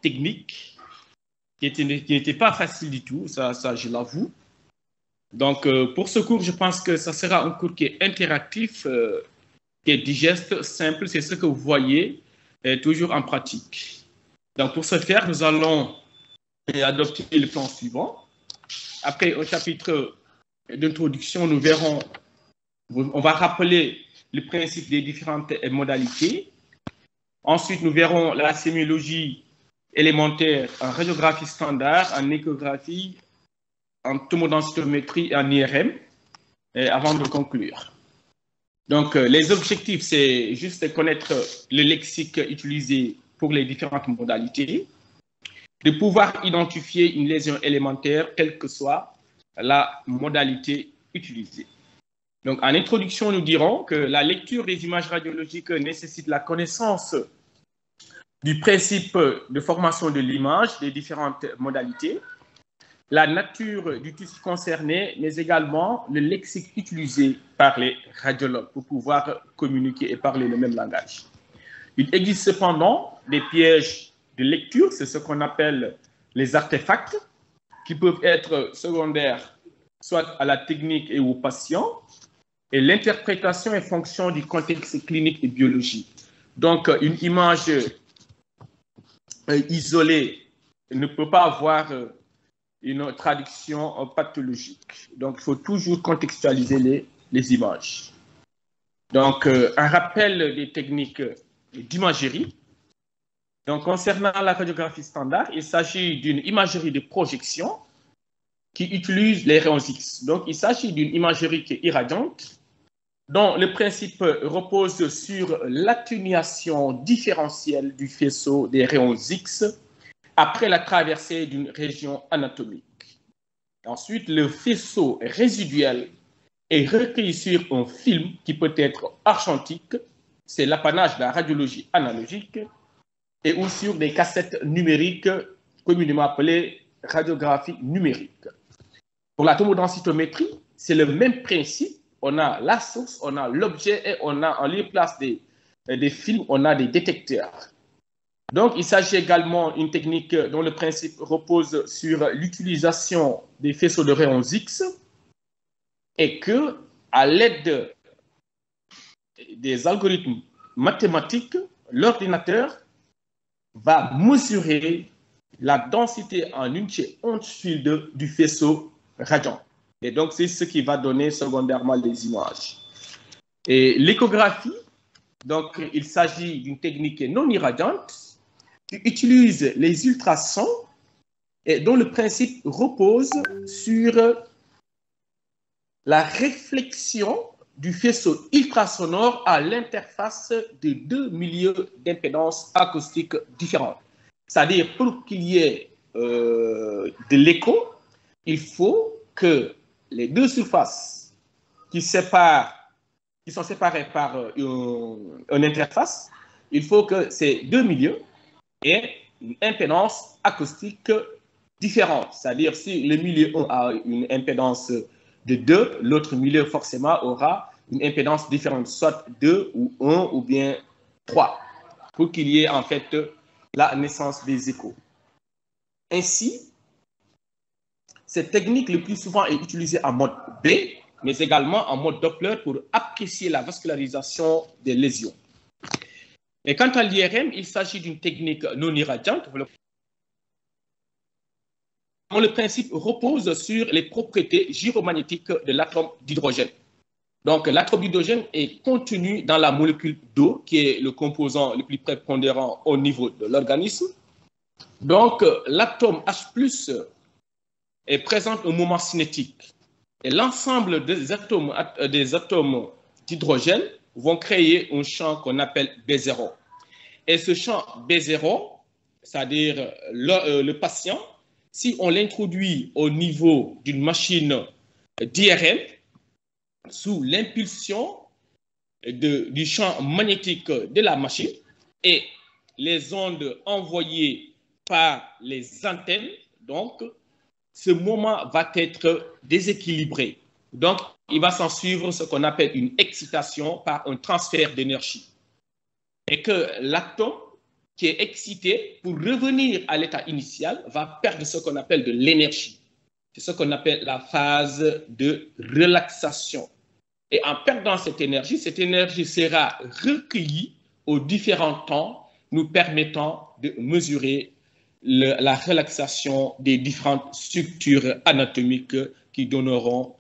technique qui n'était pas facile du tout, ça je l'avoue. Donc, pour ce cours, je pense que ça sera un cours qui est interactif, qui est digeste, simple, c'est ce que vous voyez, toujours en pratique. Donc, pour ce faire, nous allons adopter le plan suivant. Après un chapitre d'introduction, nous verrons, on va rappeler le principe des différentes modalités. Ensuite, nous verrons la sémiologie élémentaire en radiographie standard, en échographie, en tomodensitométrie et en IRM, avant de conclure. Donc, les objectifs, c'est juste de connaître le lexique utilisé pour les différentes modalités, de pouvoir identifier une lésion élémentaire, quelle que soit la modalité utilisée. Donc, en introduction, nous dirons que la lecture des images radiologiques nécessite la connaissance du principe de formation de l'image, des différentes modalités, la nature du tissu concerné, mais également le lexique utilisé par les radiologues pour pouvoir communiquer et parler le même langage. Il existe cependant des pièges de lecture, c'est ce qu'on appelle les artefacts, qui peuvent être secondaires soit à la technique et au patient, et l'interprétation est fonction du contexte clinique et biologique. Donc, une image isolée ne peut pas avoir une traduction pathologique. Donc, il faut toujours contextualiser les images. Donc, un rappel des techniques d'imagerie. Donc, concernant la radiographie standard, il s'agit d'une imagerie de projection qui utilise les rayons X. Donc, il s'agit d'une imagerie qui est irradiante, dont le principe repose sur l'atténuation différentielle du faisceau des rayons X après la traversée d'une région anatomique. Ensuite, le faisceau résiduel est recueilli sur un film qui peut être argentique, c'est l'apanage de la radiologie analogique, et ou sur des cassettes numériques communément appelées radiographie numérique. Pour la tomodensitométrie, c'est le même principe. On a la source, on a l'objet et on a en lieu place des films, on a des détecteurs. Donc, il s'agit également d'une technique dont le principe repose sur l'utilisation des faisceaux de rayons X et que, à l'aide des algorithmes mathématiques, l'ordinateur va mesurer la densité en unité onde-field du faisceau radiant. Et donc, c'est ce qui va donner secondairement les images. Et l'échographie, donc, il s'agit d'une technique non irradiante qui utilise les ultrasons et dont le principe repose sur la réflexion du faisceau ultrasonore à l'interface de deux milieux d'impédance acoustique différents. C'est-à-dire, pour qu'il y ait de l'écho, il faut que les deux surfaces qui sont séparées par une interface, il faut que ces deux milieux aient une impédance acoustique différente. C'est-à-dire, si le milieu 1 a une impédance de 2, l'autre milieu forcément aura une impédance différente, soit 2 ou 1 ou bien 3, pour qu'il y ait en fait la naissance des échos. Ainsi, cette technique le plus souvent est utilisée en mode B, mais également en mode Doppler pour apprécier la vascularisation des lésions. Et quant à l'IRM, il s'agit d'une technique non irradiante dont le principe repose sur les propriétés gyromagnétiques de l'atome d'hydrogène. Donc, l'atome d'hydrogène est contenu dans la molécule d'eau, qui est le composant le plus prépondérant au niveau de l'organisme. Donc, l'atome H+, présente un moment cinétique. Et l'ensemble des atomes d'hydrogène vont créer un champ qu'on appelle B0. Et ce champ B0, c'est-à-dire le patient, si on l'introduit au niveau d'une machine d'IRM, sous l'impulsion du champ magnétique de la machine et les ondes envoyées par les antennes, donc, ce moment va être déséquilibré. Donc, il va s'en suivre ce qu'on appelle une excitation par un transfert d'énergie. Et que l'atome qui est excité pour revenir à l'état initial va perdre ce qu'on appelle de l'énergie. C'est ce qu'on appelle la phase de relaxation. Et en perdant cette énergie sera recueillie aux différents temps, nous permettant de mesurer la relaxation des différentes structures anatomiques qui donneront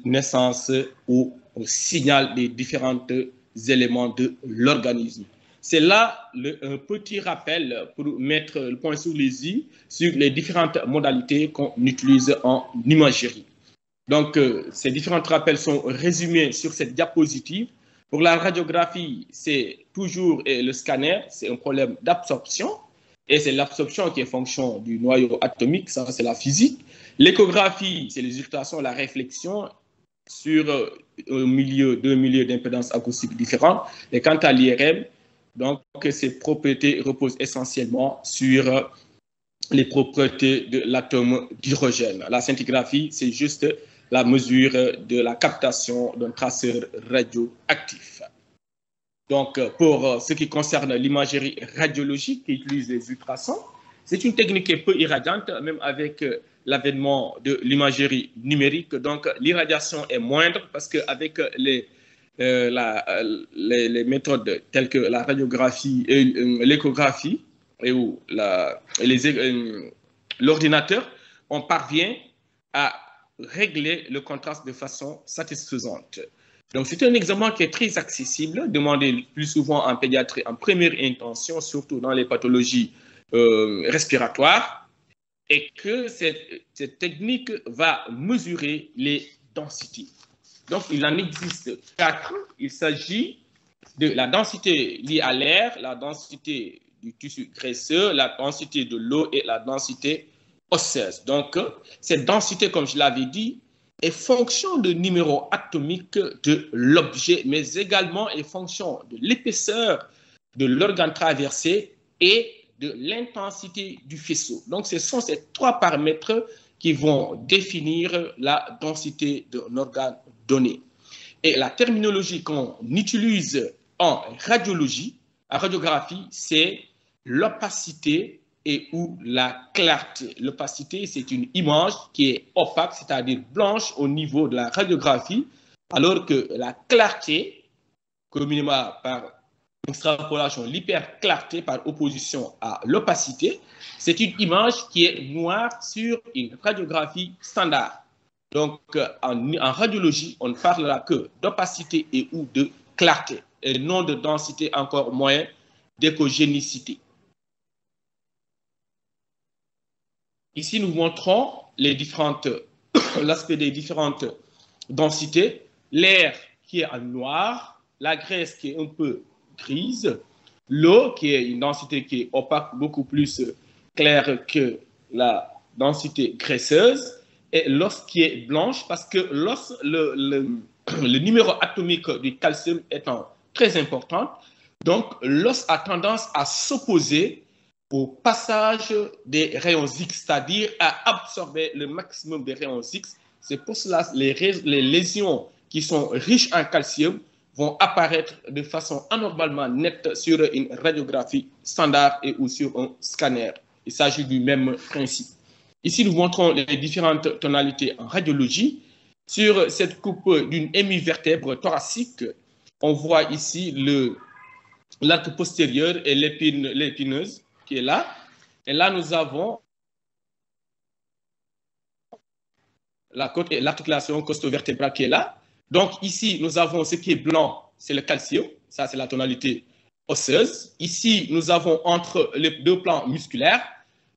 naissance au signal des différents éléments de l'organisme. C'est là un petit rappel pour mettre le point sur les i sur les différentes modalités qu'on utilise en imagerie. Donc, ces différents rappels sont résumés sur cette diapositive. Pour la radiographie, c'est toujours le scanner, c'est un problème d'absorption. Et c'est l'absorption qui est fonction du noyau atomique, ça c'est la physique. L'échographie, c'est les ultrasons, la réflexion sur deux milieux d'impédance acoustique différents. Et quant à l'IRM, donc ses propriétés reposent essentiellement sur les propriétés de l'atome d'hydrogène. La scintigraphie, c'est juste la mesure de la captation d'un traceur radioactif. Donc, pour ce qui concerne l'imagerie radiologique qui utilise les ultrasons, c'est une technique qui est peu irradiante, même avec l'avènement de l'imagerie numérique. Donc, l'irradiation est moindre parce qu'avec les méthodes telles que la radiographie et l'échographie et l'ordinateur, on parvient à régler le contraste de façon satisfaisante. Donc, c'est un examen qui est très accessible, demandé le plus souvent en pédiatrie en première intention, surtout dans les pathologies respiratoires, et que cette technique va mesurer les densités. Donc, il en existe 4. Il s'agit de la densité liée à l'air, la densité du tissu graisseux, la densité de l'eau et la densité osseuse. Donc, cette densité, comme je l'avais dit, est fonction de numéro atomique de l'objet, mais également est fonction de l'épaisseur de l'organe traversé et de l'intensité du faisceau. Donc, ce sont ces 3 paramètres qui vont définir la densité d'un organe donné. Et la terminologie qu'on utilise en radiologie, en radiographie, c'est l'opacité et ou la clarté. L'opacité, c'est une image qui est opaque, c'est-à-dire blanche au niveau de la radiographie, alors que la clarté, communément par extrapolation, l'hyperclarté par opposition à l'opacité, c'est une image qui est noire sur une radiographie standard. Donc, en radiologie, on ne parlera que d'opacité et ou de clarté, et non de densité, encore moins d'écogénicité. Ici, nous montrons l'aspect des différentes densités. L'air qui est en noir, la graisse qui est un peu grise, l'eau qui est une densité qui est opaque, beaucoup plus claire que la densité graisseuse, et l'os qui est blanche parce que l'os, le numéro atomique du calcium étant très important, donc l'os a tendance à s'opposer au passage des rayons X, c'est-à-dire à absorber le maximum des rayons X. C'est pour cela que les lésions qui sont riches en calcium vont apparaître de façon anormalement nette sur une radiographie standard et ou sur un scanner. Il s'agit du même principe. Ici, nous montrons les différentes tonalités en radiologie. Sur cette coupe d'une hémivertèbre thoracique, on voit ici l'arc postérieur et l'épineuse qui est là. Et là, nous avons la côte et l'articulation costo-vertébrale qui est là. Donc ici, nous avons ce qui est blanc, c'est le calcium. Ça, c'est la tonalité osseuse. Ici, nous avons entre les 2 plans musculaires,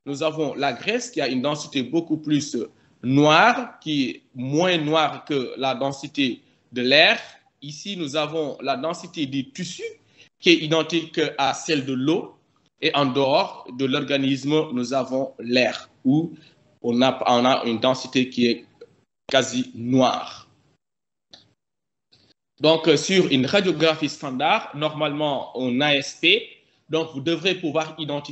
nous avons la graisse qui a une densité beaucoup plus noire, qui est moins noire que la densité de l'air. Ici, nous avons la densité des tissus qui est identique à celle de l'eau. Et en dehors de l'organisme, nous avons l'air, où on a une densité qui est quasi noire. Donc, sur une radiographie standard, normalement en ASP, donc vous devrez pouvoir identifier